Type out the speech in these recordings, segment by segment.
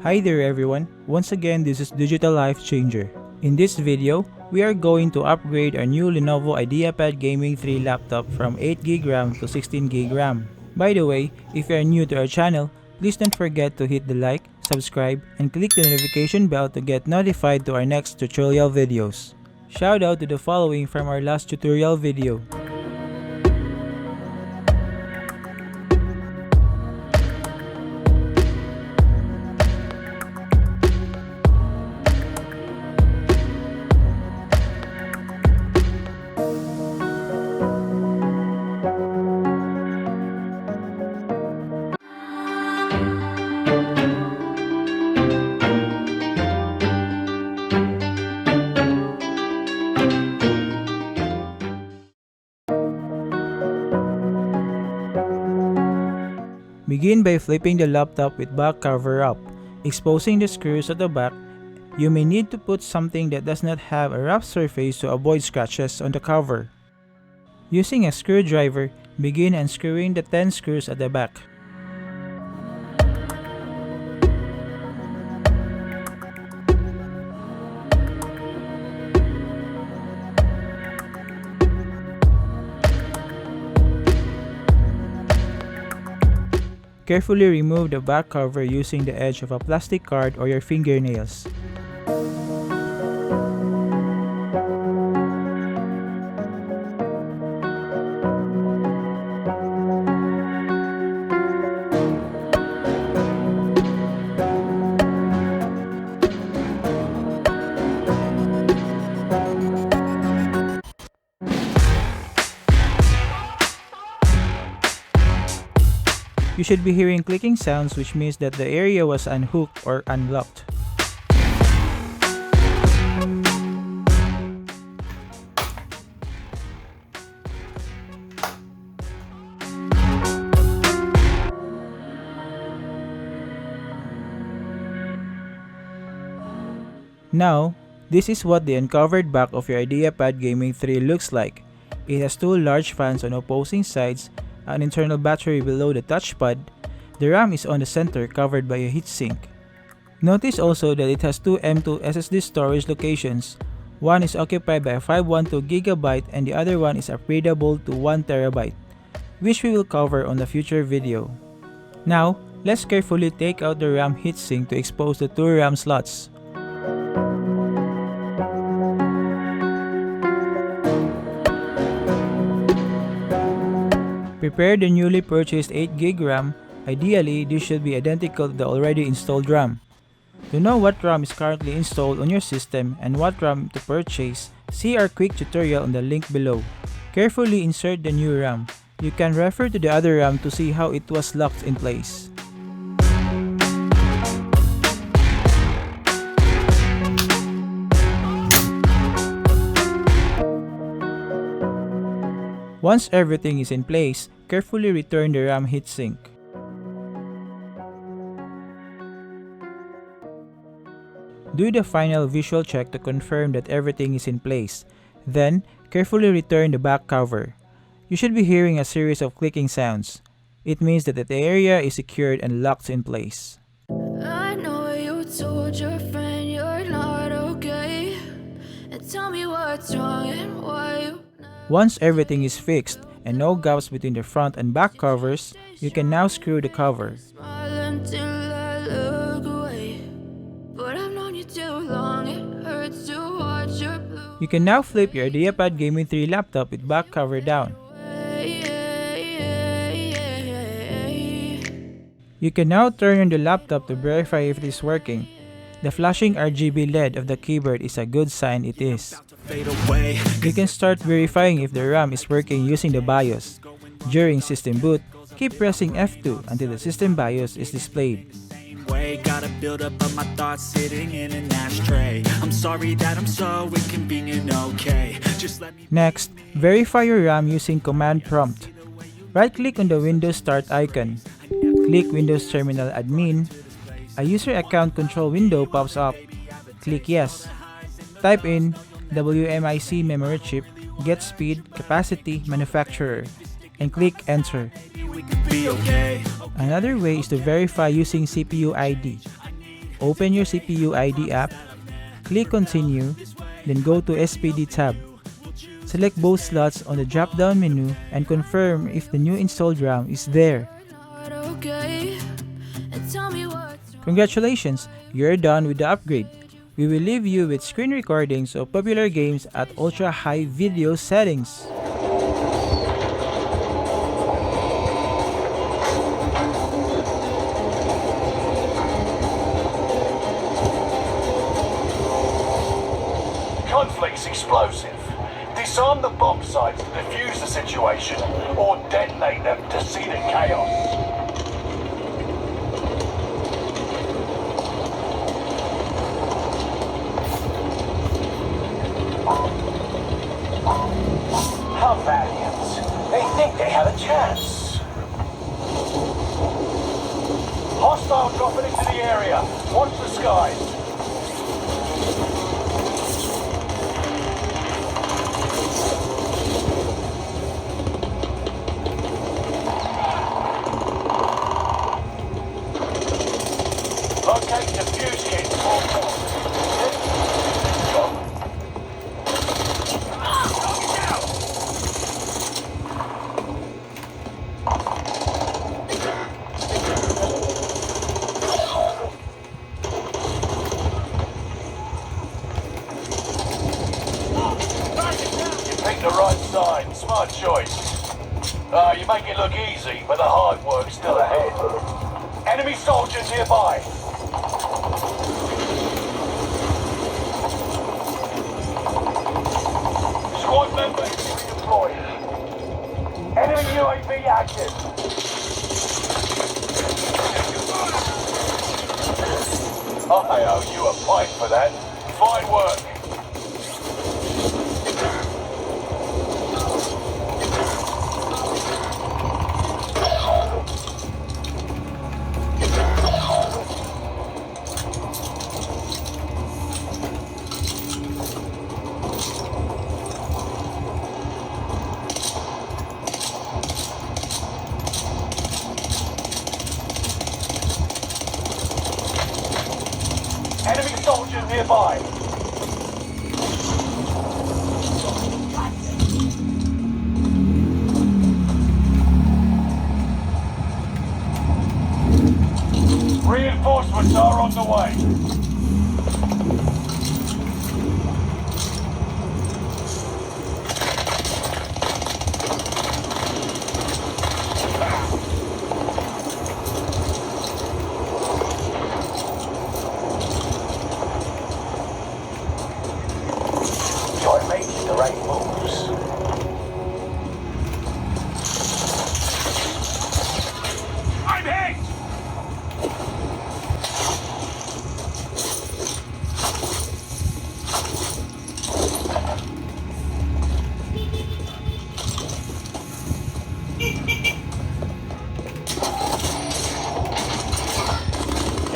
Hi there everyone, once again this is Digital Life Changer. In this video, we are going to upgrade our new Lenovo IdeaPad Gaming 3 laptop from 8GB RAM to 16GB RAM. By the way, if you are new to our channel, please don't forget to hit the like, subscribe, and click the notification bell to get notified to our next tutorial videos. Shout out to the following from our last tutorial video. Begin by flipping the laptop with back cover up, exposing the screws at the back. You may need to put something that does not have a rough surface to avoid scratches on the cover. Using a screwdriver, begin unscrewing the 10 screws at the back. Carefully remove the back cover using the edge of a plastic card or your fingernails. You should be hearing clicking sounds, which means that the area was unhooked or unlocked. Now, this is what the uncovered back of your IdeaPad Gaming 3 looks like. It has two large fans on opposing sides, an internal battery below the touchpad. The RAM is on the center, covered by a heatsink. Notice also that it has two M.2 SSD storage locations. One is occupied by a 512GB and the other one is upgradable to 1TB, which we will cover on a future video. Now, let's carefully take out the RAM heatsink to expose the two RAM slots. Prepare the newly purchased 8GB RAM. Ideally, this should be identical to the already installed RAM. To know what RAM is currently installed on your system and what RAM to purchase, see our quick tutorial on the link below. Carefully insert the new RAM. You can refer to the other RAM to see how it was locked in place. Once everything is in place, carefully return the RAM heatsink. Do the final visual check to confirm that everything is in place. Then, carefully return the back cover. You should be hearing a series of clicking sounds. It means that the area is secured and locked in place. I know you told your friend you're not okay, and tell me what's wrong and why you. Once everything is fixed and no gaps between the front and back covers, you can now screw the cover. You can now flip your IdeaPad Gaming 3 laptop with back cover down. You can now turn on the laptop to verify if it is working. The flashing RGB LED of the keyboard is a good sign it is. You can start verifying if the RAM is working using the BIOS. During system boot, keep pressing F2 until the system BIOS is displayed. Next, verify your RAM using Command Prompt. Right-click on the Windows Start icon. Click Windows Terminal Admin. A user account control window pops up. Click Yes. Type in WMIC memory chip, get speed, capacity, manufacturer, and click Enter. Another way is to verify using CPU ID. Open your CPU ID app, click Continue, then go to SPD tab. Select both slots on the drop-down menu and confirm if the new installed RAM is there. Congratulations, you're done with the upgrade. We will leave you with screen recordings of popular games at ultra-high video settings. Conflict's explosive. Disarm the bomb sites to defuse the situation, or detonate them to see the chaos. How valiant. They think they have a chance. Hostile dropping into the area. Watch the skies. Locate the fuse kit. You picked the right side. Smart choice. You make it look easy, but the hard work's still ahead. Enemy soldiers nearby. Squad members redeployed. Enemy UAV active. I owe you a pint for that. Fine work. Enemy soldiers nearby. Reinforcements are on the way. Try making the right moves. I'm hit!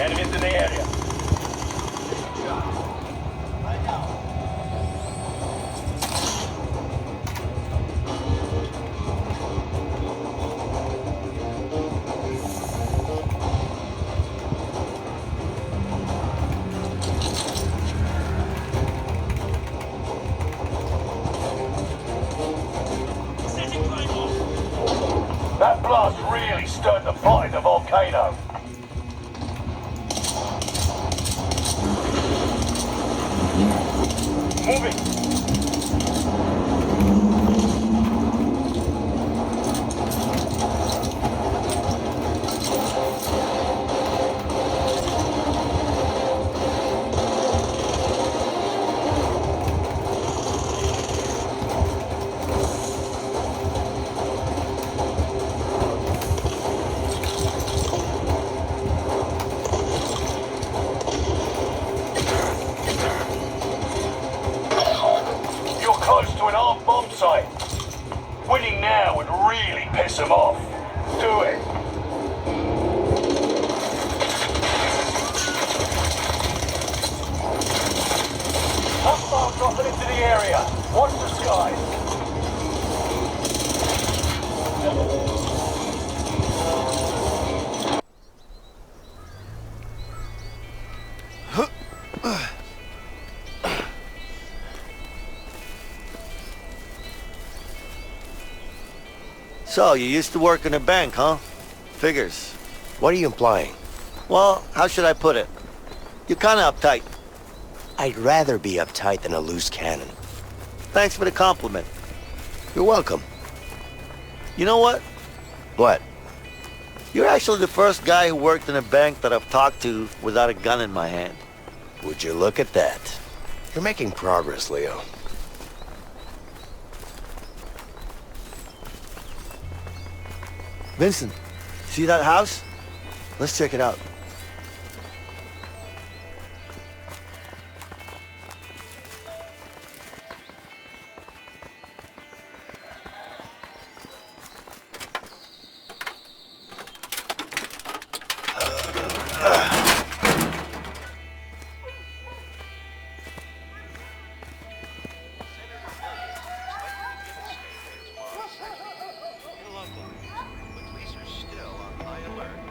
Enemies in the area. That blast really stirred the pot in the volcano. Moving. Close to an armed bomb site. Winning now would really piss them off. Do it. Hostile dropping into the area. Watch the skies. So, you used to work in a bank, huh? Figures. What are you implying? Well, how should I put it? You're kinda uptight. I'd rather be uptight than a loose cannon. Thanks for the compliment. You're welcome. You know what? What? You're actually the first guy who worked in a bank that I've talked to without a gun in my hand. Would you look at that? You're making progress, Leo. Vincent, see that house? Let's check it out.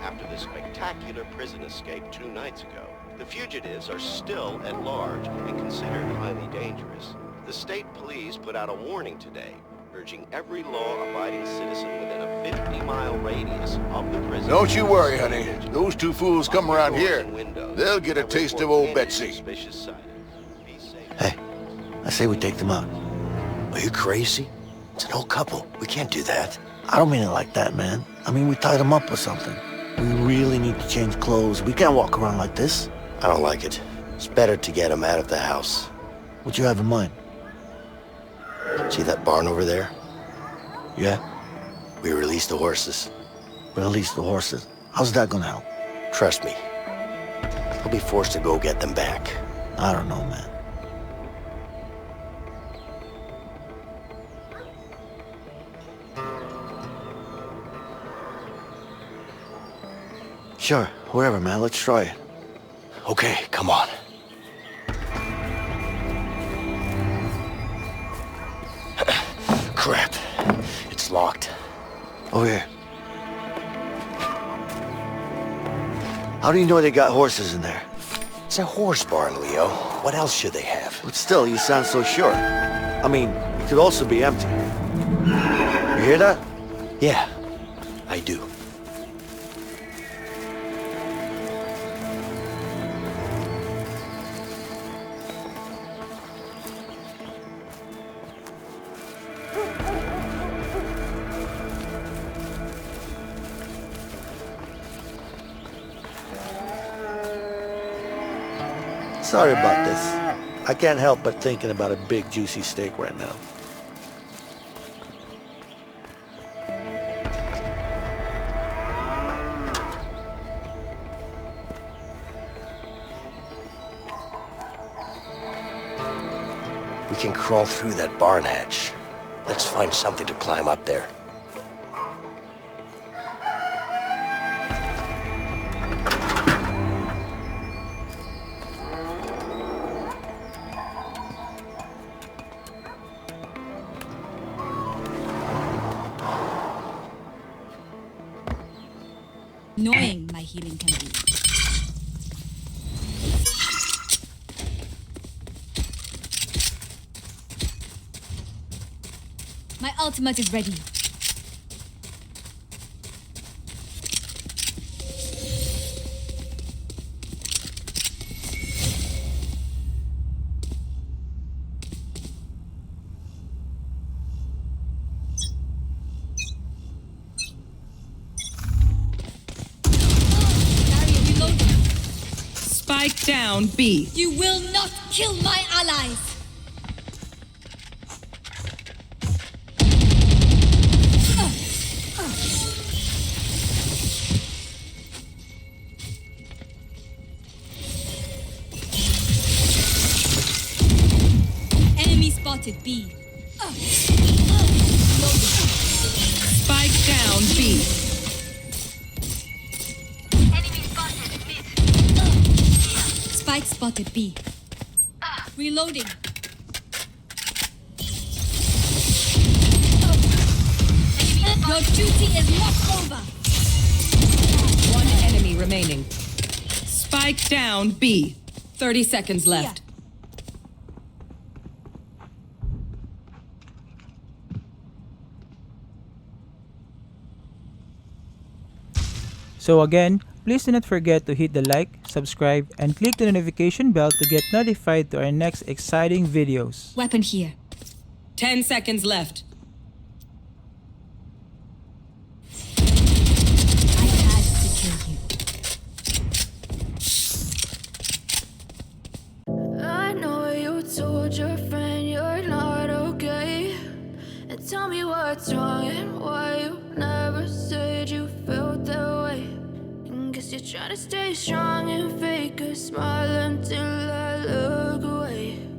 After the spectacular prison escape 2 nights ago, the fugitives are still at large and considered highly dangerous. The state police put out a warning today, urging every law-abiding citizen within a 50-mile radius of the prison... Don't you worry, honey. Those two fools come around here, they'll get a taste of old Betsy. Hey, I say we take them out. Are you crazy? It's an old couple. We can't do that. I don't mean it like that, man. I mean, we tied them up or something. We really need to change clothes. We can't walk around like this. I don't like it. It's better to get them out of the house. What you have in mind? See that barn over there? Yeah? We released the horses. Release the horses. How's that gonna help? Trust me. We'll be forced to go get them back. I don't know, man. Sure, wherever, man. Let's try it. Okay, come on. Crap. It's locked. Over here. How do you know they got horses in there? It's a horse barn, Leo. What else should they have? But still, you sound so sure. I mean, it could also be empty. You hear that? Yeah, I do. Sorry about this. I can't help but thinking about a big juicy steak right now. We can crawl through that barn hatch. Let's find something to climb up there. Annoying my healing can be. My ultimate is ready. Spike down, B. You will not kill my allies! Enemy spotted B. Spike down, B. Spike spotted B. Reloading. Your duty is not over. One enemy remaining. Spike down, B. 30 seconds left. So again, please do not forget to hit the like, subscribe, and click the notification bell to get notified to our next exciting videos. Weapon here. 10 seconds left. I had to kill you. I know you told your friend you're not okay. And tell me what's wrong and why you never said you felt that way. And guess you're trying to stay strong and fake a smile until I look away.